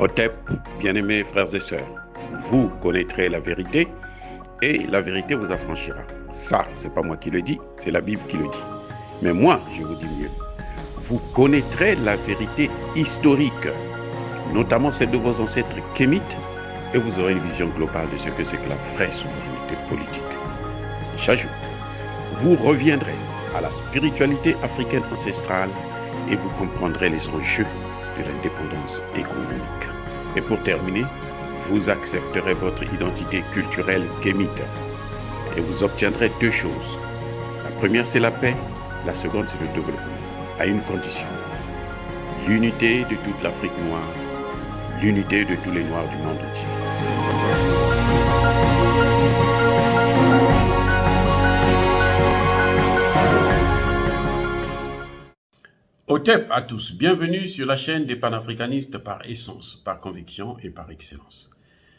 Otep, bien-aimés frères et sœurs, vous connaîtrez la vérité et la vérité vous affranchira. Ça, c'est pas moi qui le dis, c'est la Bible qui le dit. Mais moi, je vous dis mieux. Vous connaîtrez la vérité historique, notamment celle de vos ancêtres kémites, et vous aurez une vision globale de ce que c'est que la vraie souveraineté politique. J'ajoute, vous reviendrez à la spiritualité africaine ancestrale et vous comprendrez les enjeux de l'indépendance économique. Et pour terminer, vous accepterez votre identité culturelle kémite et vous obtiendrez deux choses. La première, c'est la paix. La seconde, c'est le développement, à une condition. L'unité de toute l'Afrique noire, l'unité de tous les Noirs du monde entier. Otep à tous, bienvenue sur la chaîne des panafricanistes par essence, par conviction et par excellence.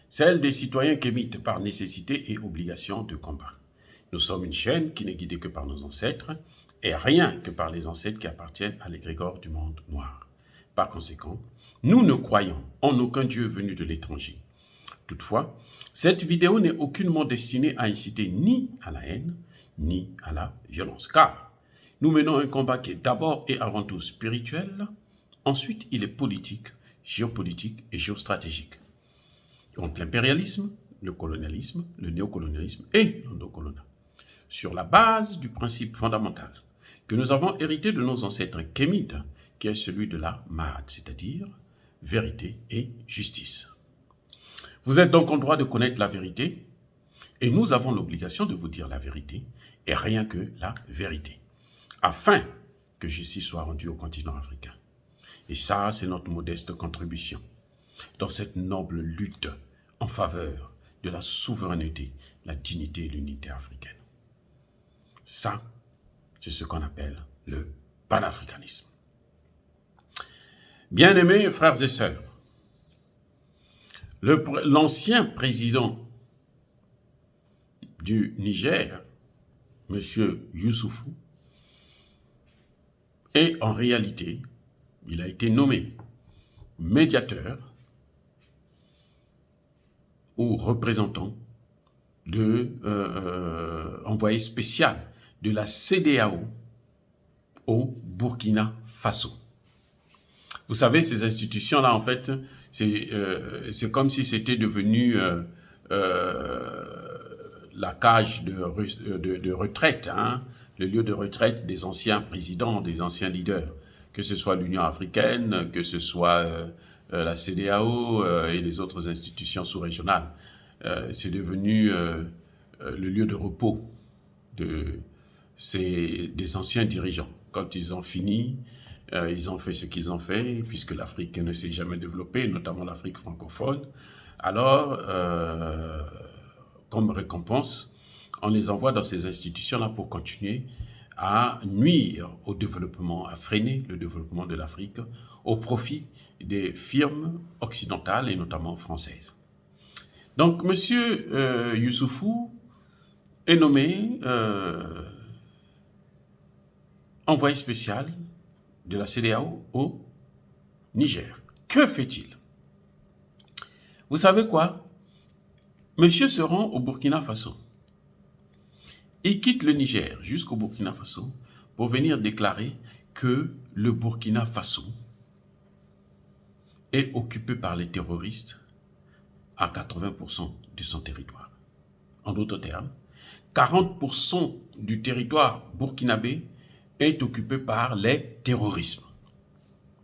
Celle des citoyens kémites par nécessité et obligation de combat. Nous sommes une chaîne qui n'est guidée que par nos ancêtres et rien que par les ancêtres qui appartiennent à l'égrégore du monde noir. Par conséquent, nous ne croyons en aucun Dieu venu de l'étranger. Toutefois, cette vidéo n'est aucunement destinée à inciter ni à la haine, ni à la violence, car nous menons un combat qui est d'abord et avant tout spirituel, ensuite il est politique, géopolitique et géostratégique. Contre l'impérialisme, le colonialisme, le néocolonialisme et l'endocolonial. Sur la base du principe fondamental que nous avons hérité de nos ancêtres kémites, qui est celui de la Mahat, c'est-à-dire vérité et justice. Vous êtes donc en droit de connaître la vérité et nous avons l'obligation de vous dire la vérité et rien que la vérité, afin que justice soit rendue au continent africain. Et ça, c'est notre modeste contribution dans cette noble lutte en faveur de la souveraineté, la dignité et l'unité africaine. Ça, c'est ce qu'on appelle le panafricanisme. Bien-aimés frères et sœurs, l'ancien président du Niger, M. Youssoufou, et en réalité, il a été nommé médiateur ou représentant envoyé spécial de la CEDEAO au Burkina Faso. Vous savez, ces institutions-là, en fait, c'est comme si c'était devenu la cage de retraite, hein, le lieu de retraite des anciens présidents, des anciens leaders, que ce soit l'Union africaine, que ce soit la CEDEAO et les autres institutions sous-régionales. C'est devenu le lieu de repos des anciens dirigeants. Quand ils ont fini, ils ont fait ce qu'ils ont fait, puisque l'Afrique ne s'est jamais développée, notamment l'Afrique francophone. Alors, comme récompense, on les envoie dans ces institutions-là pour continuer à nuire au développement, à freiner le développement de l'Afrique au profit des firmes occidentales et notamment françaises. Donc, M. Youssoufou est nommé envoyé spécial de la CEDEAO au Niger. Que fait-il? Vous savez quoi? Monsieur se rend au Burkina Faso. Il quitte le Niger jusqu'au Burkina Faso pour venir déclarer que le Burkina Faso est occupé par les terroristes à 80% de son territoire. En d'autres termes, 40% du territoire burkinabé est occupé par les terroristes.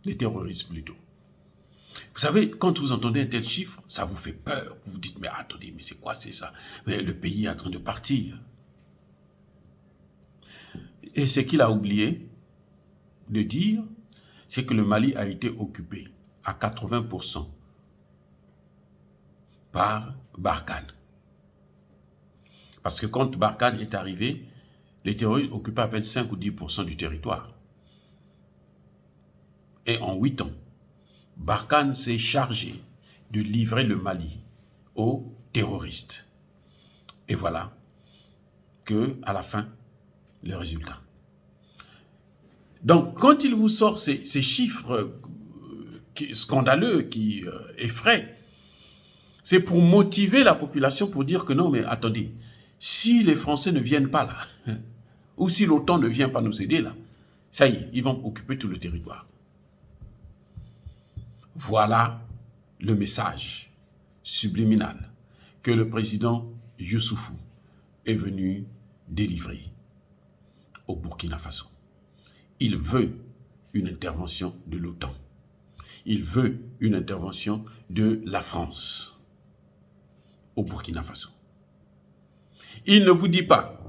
Les terroristes plutôt. Vous savez, quand vous entendez un tel chiffre, ça vous fait peur. Vous vous dites, mais attendez, mais c'est quoi, c'est ça? Mais le pays est en train de partir. Et ce qu'il a oublié de dire, c'est que le Mali a été occupé à 80% par Barkhane. Parce que quand Barkhane est arrivé, les terroristes occupaient à peine 5 ou 10% du territoire. Et en 8 ans, Barkhane s'est chargé de livrer le Mali aux terroristes. Et voilà que, à la fin, le résultat. Donc, quand il vous sort ces chiffres scandaleux, qui effraie. C'est pour motiver la population, pour dire que non, mais attendez, si les Français ne viennent pas là, ou si l'OTAN ne vient pas nous aider là, ça y est, ils vont occuper tout le territoire. Voilà le message subliminal que le président Youssoufou est venu délivrer au Burkina Faso. Il veut une intervention de l'OTAN. Il veut une intervention de la France au Burkina Faso. Il ne vous dit pas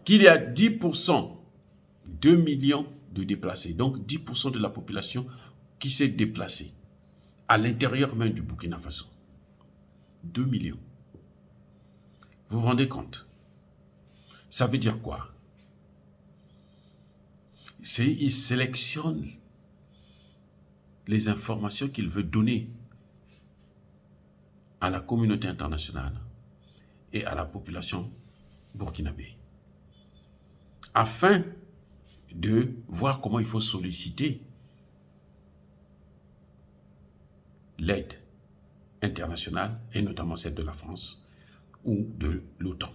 qu'il y a 10%, 2 millions de déplacés, donc 10% de la population qui s'est déplacée à l'intérieur même du Burkina Faso. 2 millions. Vous vous rendez compte? Ça veut dire quoi? Il sélectionne les informations qu'il veut donner à la communauté internationale et à la population burkinabé, afin de voir comment il faut solliciter l'aide internationale, et notamment celle de la France ou de l'OTAN.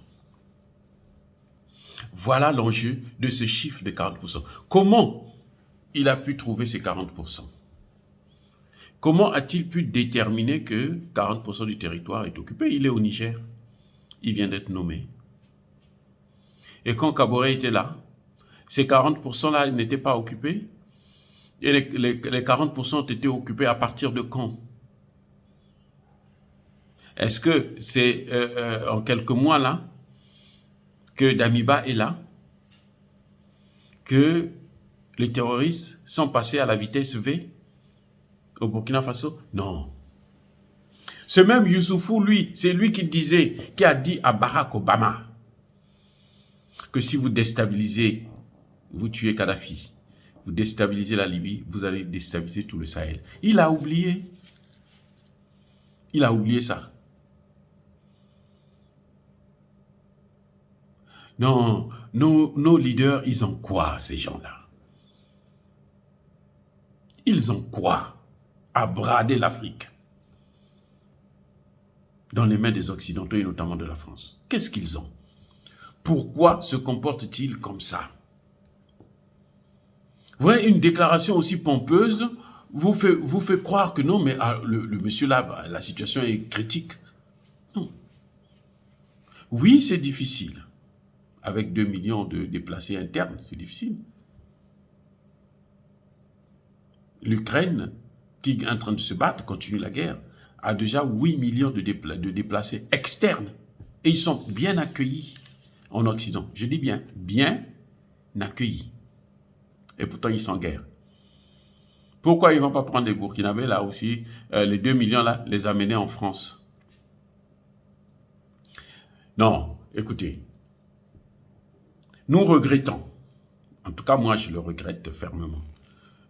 Voilà l'enjeu de ce chiffre de 40%. Comment il a pu trouver ces 40%? Comment a-t-il pu déterminer que 40% du territoire est occupé? Il est au Niger. Il vient d'être nommé. Et quand Kaboré était là, ces 40%-là n'étaient pas occupés. Et les 40% ont été occupés à partir de quand? Est-ce que c'est en quelques mois là que Damiba est là, que les terroristes sont passés à la vitesse V au Burkina Faso? Non. Ce même Youssoufou, lui, c'est lui qui a dit à Barack Obama que si vous déstabilisez, vous tuez Kadhafi, vous déstabilisez la Libye, vous allez déstabiliser tout le Sahel. Il a oublié. Il a oublié ça. Non, nos leaders, ils ont quoi, ces gens-là? Ils ont quoi à brader l'Afrique dans les mains des Occidentaux et notamment de la France? Qu'est-ce qu'ils ont? Pourquoi se comportent-ils comme ça? Vous voyez, une déclaration aussi pompeuse vous fait croire que non, mais le monsieur là, la situation est critique. Non. Oui, c'est difficile. Avec 2 millions de déplacés internes, c'est difficile. L'Ukraine, qui est en train de se battre, continue la guerre, a déjà 8 millions de déplacés externes. Et ils sont bien accueillis en Occident. Je dis bien accueillis. Et pourtant, ils sont en guerre. Pourquoi ils ne vont pas prendre des Burkinabés, là aussi, les 2 millions, là, les amener en France? Non, écoutez. Nous regrettons, en tout cas moi je le regrette fermement,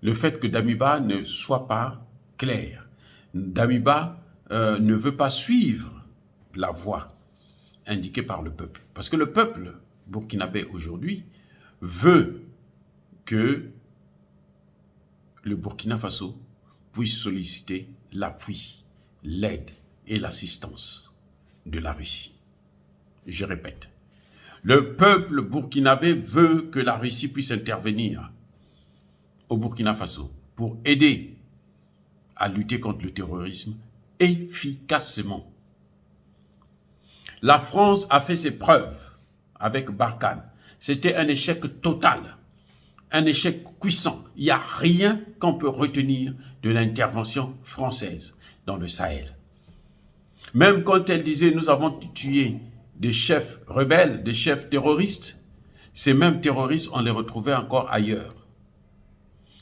le fait que Damiba ne soit pas clair. Damiba ne veut pas suivre la voie indiquée par le peuple. Parce que le peuple burkinabé aujourd'hui veut que le Burkina Faso puisse solliciter l'appui, l'aide et l'assistance de la Russie. Je répète. Le peuple burkinabé veut que la Russie puisse intervenir au Burkina Faso pour aider à lutter contre le terrorisme efficacement. La France a fait ses preuves avec Barkhane. C'était un échec total, un échec cuisant. Il n'y a rien qu'on peut retenir de l'intervention française dans le Sahel. Même quand elle disait « nous avons tué » des chefs rebelles, des chefs terroristes, ces mêmes terroristes, on les retrouvait encore ailleurs,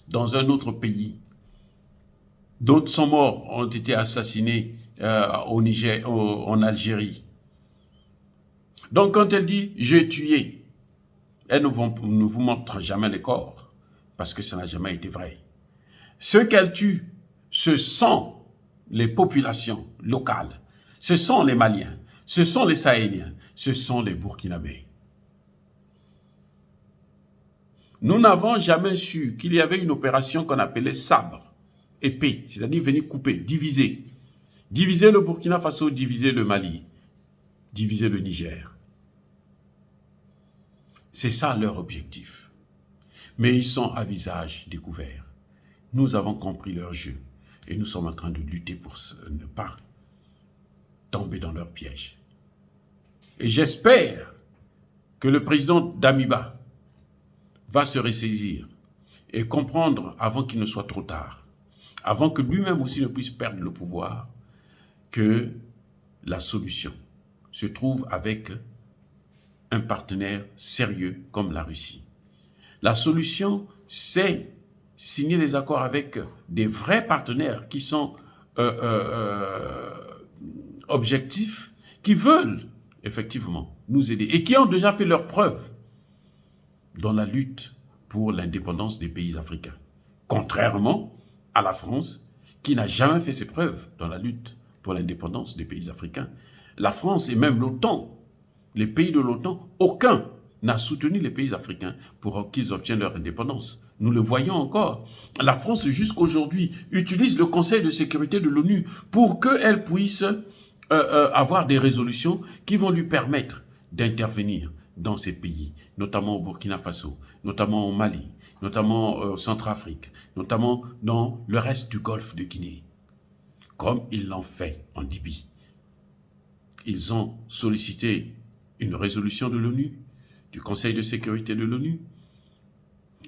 dans un autre pays. D'autres sont morts, ont été assassinés au Niger, en Algérie. Donc quand elle dit « j'ai tué », elle ne vous montre jamais les corps, parce que ça n'a jamais été vrai. Ceux qu'elle tue, ce sont les populations locales, ce sont les Maliens, ce sont les Sahéliens, ce sont les Burkinabés. Nous n'avons jamais su qu'il y avait une opération qu'on appelait Sabre épée, c'est-à-dire venir couper, diviser. Diviser le Burkina Faso, diviser le Mali, diviser le Niger. C'est ça leur objectif. Mais ils sont à visage découvert. Nous avons compris leur jeu et nous sommes en train de lutter pour ne pas tomber dans leur piège. Et j'espère que le président d'Amiba va se ressaisir et comprendre avant qu'il ne soit trop tard, avant que lui-même aussi ne puisse perdre le pouvoir, que la solution se trouve avec un partenaire sérieux comme la Russie. La solution, c'est signer des accords avec des vrais partenaires qui sont objectifs, qui veulent effectivement nous aider et qui ont déjà fait leurs preuves dans la lutte pour l'indépendance des pays africains. Contrairement à la France, qui n'a jamais fait ses preuves dans la lutte pour l'indépendance des pays africains. La France et même l'OTAN, les pays de l'OTAN, aucun n'a soutenu les pays africains pour qu'ils obtiennent leur indépendance. Nous le voyons encore. La France, jusqu'aujourd'hui, utilise le Conseil de sécurité de l'ONU pour qu'elle puisse avoir des résolutions qui vont lui permettre d'intervenir dans ces pays, notamment au Burkina Faso, notamment au Mali, notamment au Centrafrique, notamment dans le reste du golfe de Guinée, comme ils l'ont fait en Libye. Ils ont sollicité une résolution de l'ONU, du Conseil de sécurité de l'ONU,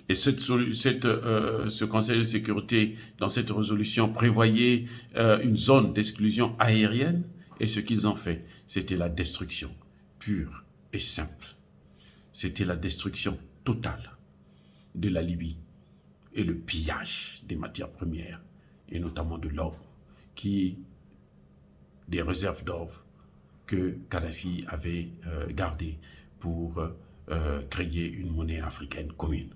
et ce Conseil de sécurité, dans cette résolution, prévoyait une zone d'exclusion aérienne, et ce qu'ils ont fait, c'était la destruction pure et simple. C'était la destruction totale de la Libye et le pillage des matières premières, et notamment de l'or, des réserves d'or que Kadhafi avait gardées pour créer une monnaie africaine commune.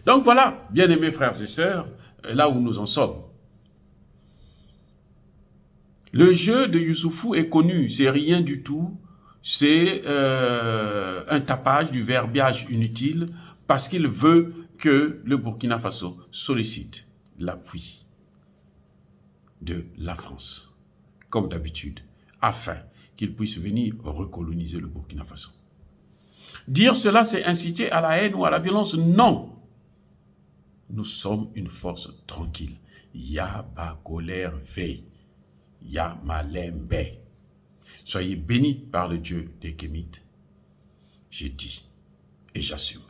Donc voilà, bien-aimés frères et sœurs, là où nous en sommes. Le jeu de Youssoufou est connu, c'est rien du tout, c'est un tapage, du verbiage inutile, parce qu'il veut que le Burkina Faso sollicite l'appui de la France, comme d'habitude, afin qu'il puisse venir recoloniser le Burkina Faso. Dire cela, c'est inciter à la haine ou à la violence? Non. Nous sommes une force tranquille. Ya ba colère veille. Ya malembe. Soyez bénis par le Dieu des Kémites. J'ai dit et j'assume.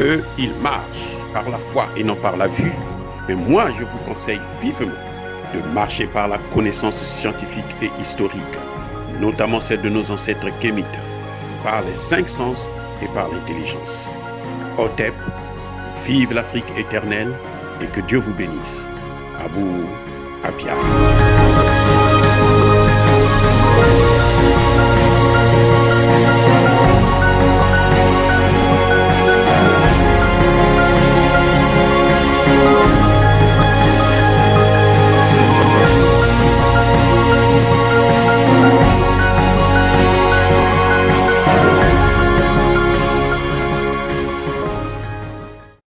Eux, ils marchent par la foi et non par la vue. Mais moi, je vous conseille vivement de marcher par la connaissance scientifique et historique, notamment celle de nos ancêtres kémites, par les 5 sens et par l'intelligence. Otep, vive l'Afrique éternelle et que Dieu vous bénisse. Abou Apia.